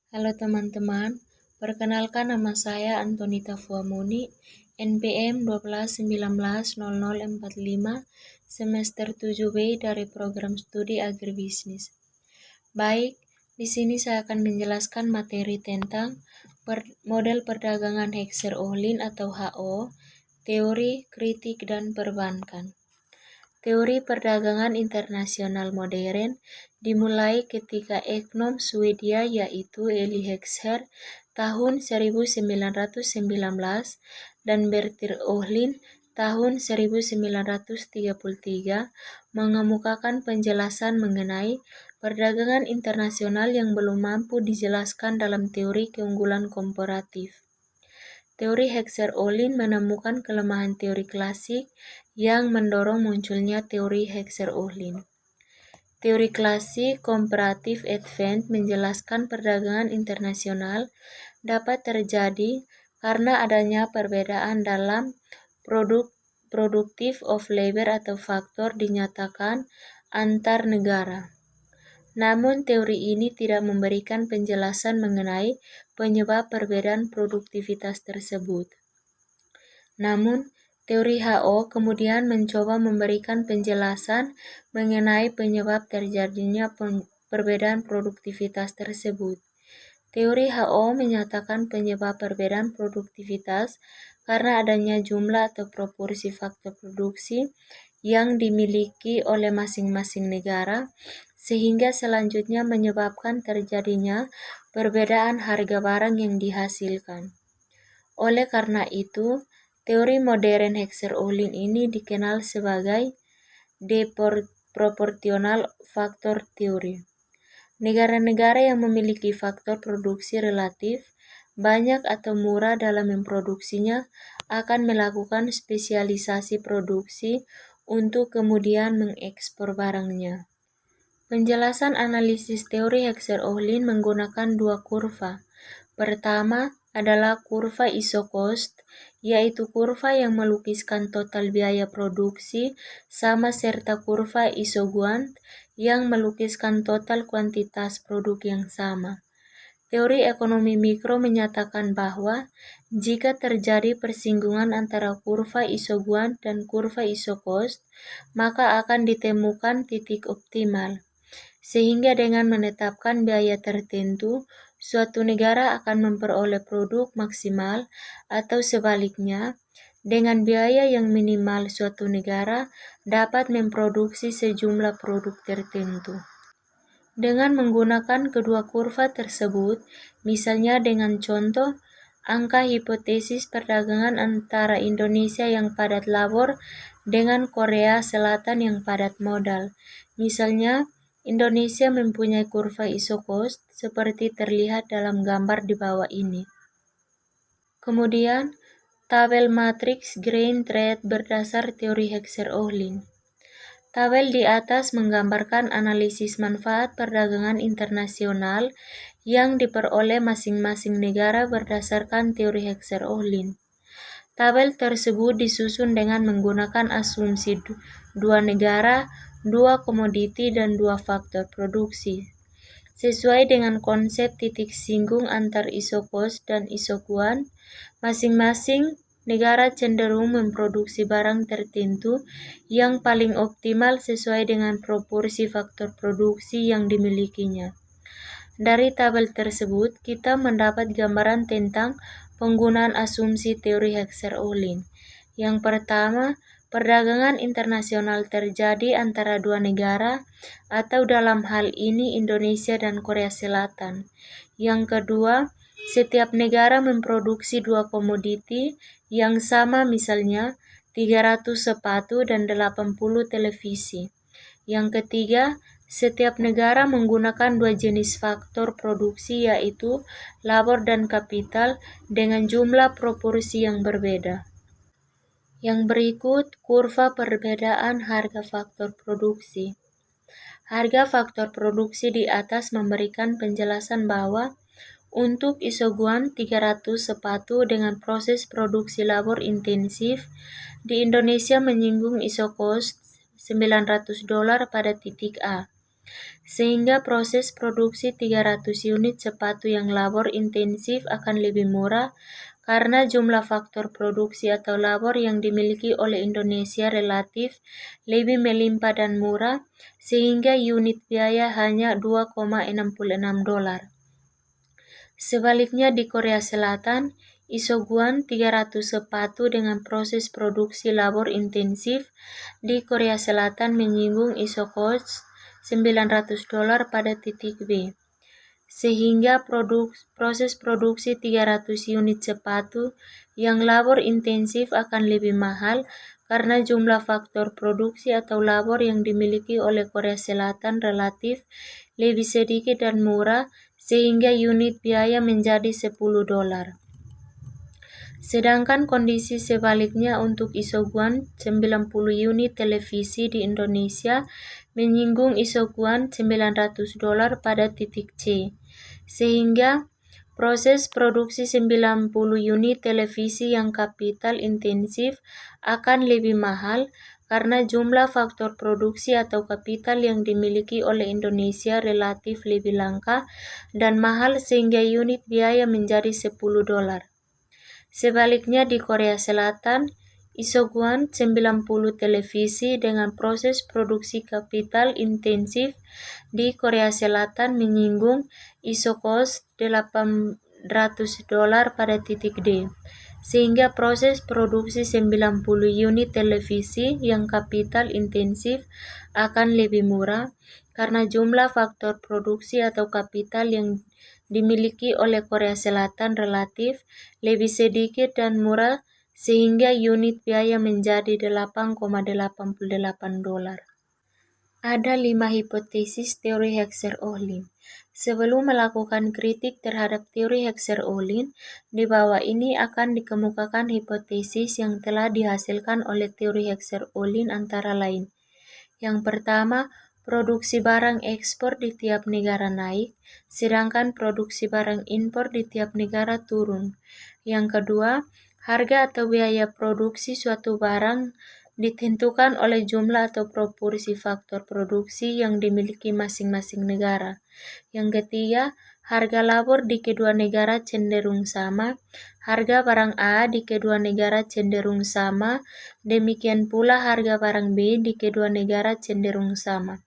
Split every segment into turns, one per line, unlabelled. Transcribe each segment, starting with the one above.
Halo teman-teman, perkenalkan nama saya Antonita Fuamuni, NPM 12190045, semester 7B dari program studi agribisnis. Baik, di sini saya akan menjelaskan materi tentang model perdagangan Heckscher-Ohlin atau HO, teori, kritik, dan perbankan. Teori perdagangan internasional modern dimulai ketika ekonom Swedia yaitu Eli Heckscher tahun 1919 dan Bertil Ohlin tahun 1933 mengemukakan penjelasan mengenai perdagangan internasional yang belum mampu dijelaskan dalam teori keunggulan komparatif. Teori Heckscher-Ohlin menemukan kelemahan teori klasik yang mendorong munculnya teori Heckscher-Ohlin. Teori klasik comparative advance menjelaskan perdagangan internasional dapat terjadi karena adanya perbedaan dalam productive of labor atau faktor dinyatakan antar negara. Namun teori ini tidak memberikan penjelasan mengenai penyebab perbedaan produktivitas tersebut. Namun, teori HO kemudian mencoba memberikan penjelasan mengenai penyebab terjadinya perbedaan produktivitas tersebut. Teori HO menyatakan penyebab perbedaan produktivitas karena adanya jumlah atau proporsi faktor produksi yang dimiliki oleh masing-masing negara, sehingga selanjutnya menyebabkan terjadinya perbedaan harga barang yang dihasilkan. Oleh karena itu, teori modern Heckscher-Ohlin ini dikenal sebagai proportional factor theory. Negara-negara yang memiliki faktor produksi relatif banyak atau murah dalam memproduksinya akan melakukan spesialisasi produksi untuk kemudian mengekspor barangnya. Penjelasan analisis teori Heckscher-Ohlin menggunakan dua kurva. Pertama adalah kurva iso-cost, yaitu kurva yang melukiskan total biaya produksi sama serta kurva iso-guant yang melukiskan total kuantitas produk yang sama. Teori ekonomi mikro menyatakan bahwa jika terjadi persinggungan antara kurva iso-guant dan kurva iso-cost, maka akan ditemukan titik optimal. Sehingga dengan menetapkan biaya tertentu, suatu negara akan memperoleh produk maksimal atau sebaliknya, dengan biaya yang minimal suatu negara dapat memproduksi sejumlah produk tertentu. Dengan menggunakan kedua kurva tersebut, misalnya dengan contoh, angka hipotesis perdagangan antara Indonesia yang padat labor dengan Korea Selatan yang padat modal. Misalnya, Indonesia mempunyai kurva iso-cost seperti terlihat dalam gambar di bawah ini. Kemudian, tabel matriks grain trade berdasar teori Heckscher-Ohlin. Tabel di atas menggambarkan analisis manfaat perdagangan internasional yang diperoleh masing-masing negara berdasarkan teori Heckscher-Ohlin. Tabel tersebut disusun dengan menggunakan asumsi dua negara, dua komoditi, dan dua faktor produksi. Sesuai dengan konsep titik singgung antar iso-cost dan iso-guant, masing-masing negara cenderung memproduksi barang tertentu yang paling optimal sesuai dengan proporsi faktor produksi yang dimilikinya. Dari tabel tersebut, kita mendapat gambaran tentang penggunaan asumsi teori Heckscher-Ohlin. Yang pertama, perdagangan internasional terjadi antara dua negara atau dalam hal ini Indonesia dan Korea Selatan. Yang kedua, setiap negara memproduksi dua komoditi yang sama, misalnya 300 sepatu dan 80 televisi. Yang ketiga, setiap negara menggunakan dua jenis faktor produksi yaitu labor dan kapital dengan jumlah proporsi yang berbeda. Yang berikut kurva perbedaan harga faktor produksi. Harga faktor produksi di atas memberikan penjelasan bahwa untuk iso-guant 300 sepatu dengan proses produksi labor intensif di Indonesia menyinggung iso-cost $900 pada titik A. Sehingga proses produksi 300 unit sepatu yang labor intensif akan lebih murah karena jumlah faktor produksi atau labor yang dimiliki oleh Indonesia relatif lebih melimpah dan murah, sehingga unit biaya hanya $2,66. Sebaliknya di Korea Selatan, Isoguan 300 sepatu dengan proses produksi labor intensif di Korea Selatan menyinggung ISO-cost $900 pada titik B. Sehingga proses produksi 300 unit sepatu yang labor intensif akan lebih mahal karena jumlah faktor produksi atau labor yang dimiliki oleh Korea Selatan relatif lebih sedikit dan murah, sehingga unit biaya menjadi $10. Sedangkan kondisi sebaliknya untuk Isoguan 90 unit televisi di Indonesia menyinggung Isoguan $900 pada titik C. Sehingga proses produksi 90 unit televisi yang kapital intensif akan lebih mahal karena jumlah faktor produksi atau kapital yang dimiliki oleh Indonesia relatif lebih langka dan mahal, sehingga unit biaya menjadi $10. Sebaliknya di Korea Selatan, Isoguan 90 televisi dengan proses produksi kapital intensif di Korea Selatan menyinggung ISO-cost $800 pada titik D. Sehingga proses produksi 90 unit televisi yang kapital intensif akan lebih murah karena jumlah faktor produksi atau kapital yang dimiliki oleh Korea Selatan relatif lebih sedikit dan murah, sehingga unit biaya menjadi $8,88. Ada 5 hipotesis teori Heckscher-Ohlin. Sebelum melakukan kritik terhadap teori Heckscher-Ohlin, di bawah ini akan dikemukakan hipotesis yang telah dihasilkan oleh teori Heckscher-Ohlin antara lain. Yang pertama, produksi barang ekspor di tiap negara naik, sedangkan produksi barang impor di tiap negara turun. Yang kedua, harga atau biaya produksi suatu barang ditentukan oleh jumlah atau proporsi faktor produksi yang dimiliki masing-masing negara. Yang ketiga, harga labor di kedua negara cenderung sama, harga barang A di kedua negara cenderung sama, demikian pula harga barang B di kedua negara cenderung sama.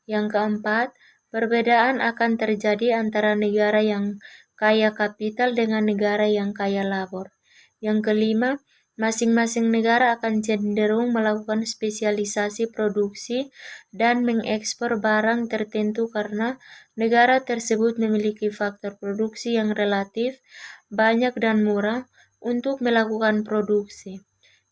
Yang keempat, perbedaan akan terjadi antara negara yang kaya kapital dengan negara yang kaya labor. Yang kelima, masing-masing negara akan cenderung melakukan spesialisasi produksi dan mengekspor barang tertentu karena negara tersebut memiliki faktor produksi yang relatif banyak dan murah untuk melakukan produksi.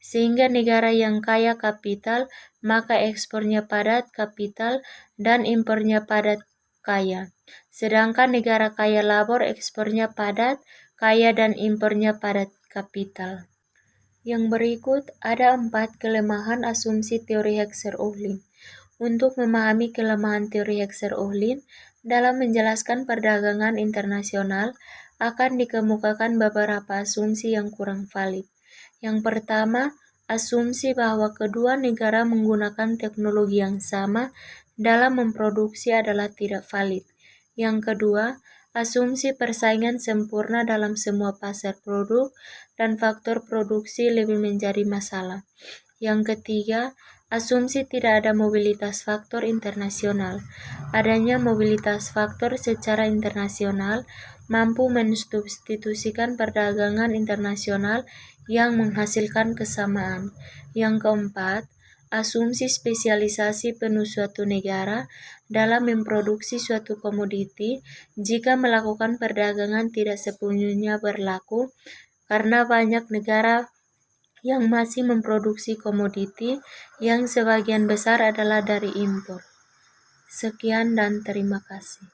Sehingga negara yang kaya kapital, maka ekspornya padat kapital dan impornya padat kaya. Sedangkan negara kaya labor ekspornya padat kaya dan impornya padat kapital. Yang berikut ada 4 kelemahan asumsi teori Heckscher-Ohlin. Untuk memahami kelemahan teori Heckscher-Ohlin dalam menjelaskan perdagangan internasional, akan dikemukakan beberapa asumsi yang kurang valid. Yang pertama, asumsi bahwa kedua negara menggunakan teknologi yang sama dalam memproduksi adalah tidak valid. Yang kedua, asumsi persaingan sempurna dalam semua pasar produk dan faktor produksi lebih menjadi masalah. Yang ketiga, asumsi tidak ada mobilitas faktor internasional. Adanya mobilitas faktor secara internasional mampu mensubstitusikan perdagangan internasional yang menghasilkan kesamaan. Yang keempat, asumsi spesialisasi penuh suatu negara dalam memproduksi suatu komoditi jika melakukan perdagangan tidak sepenuhnya berlaku karena banyak negara yang masih memproduksi komoditi yang sebagian besar adalah dari impor. Sekian dan terima kasih.